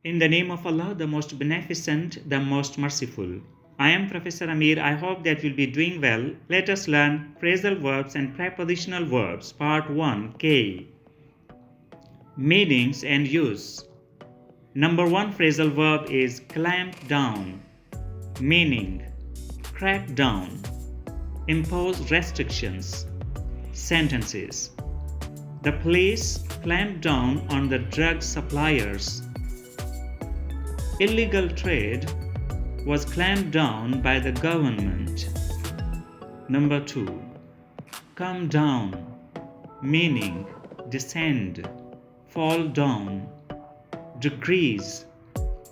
In the name of Allah, the most beneficent, the most merciful. I am Professor Ameer. I hope that you'll be doing well. Let us learn phrasal verbs and prepositional verbs, part 1, K. Meanings and use. Number 1 phrasal verb is clamp down. Meaning, crack down, impose restrictions. Sentences. The police clamped down on the drug suppliers. Illegal trade was clamped down by the government. Number 2. Come down, meaning descend, fall down, decrease.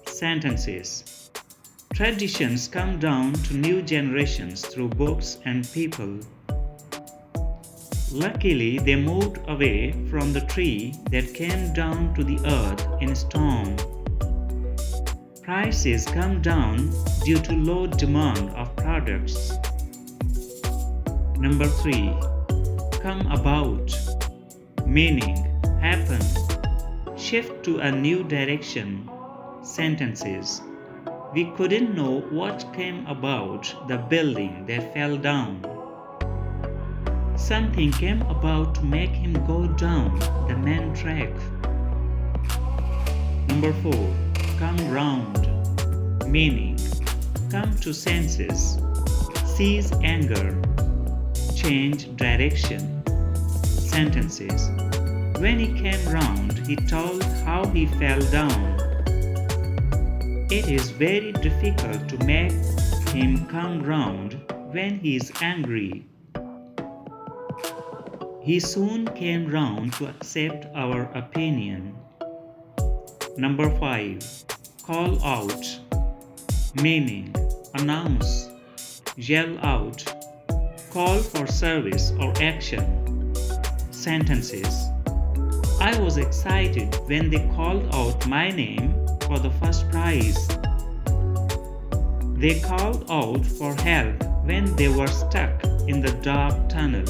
Sentences. Traditions come down to new generations through books and people. Luckily, they moved away from the tree that came down to the earth in a storm. Prices come down due to low demand of products. Number 3. Come about, meaning happen, shift to a new direction. Sentences. We couldn't know what came about the building that fell down. Something came about to make him go down the main track. Number 4. Come round, meaning come to senses, cease anger, change direction. Sentences. When he came round, he told how he fell down. It is very difficult to make him come round when he is angry. He soon came round to accept our opinion. Number 5. Call out, meaning announce, yell out, call for service or action. Sentences. I was excited when they called out my name for the first prize. They called out for help when they were stuck in the dark tunnel.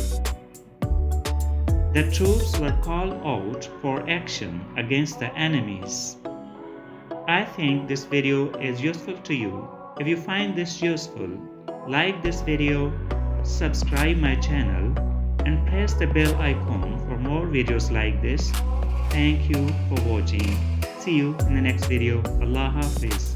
The troops were called out for action against the enemies. I think this video is useful to you. If you find this useful, like this video, subscribe my channel, and press the bell icon for more videos like this. Thank you for watching. See you in the next video. Allah Hafiz.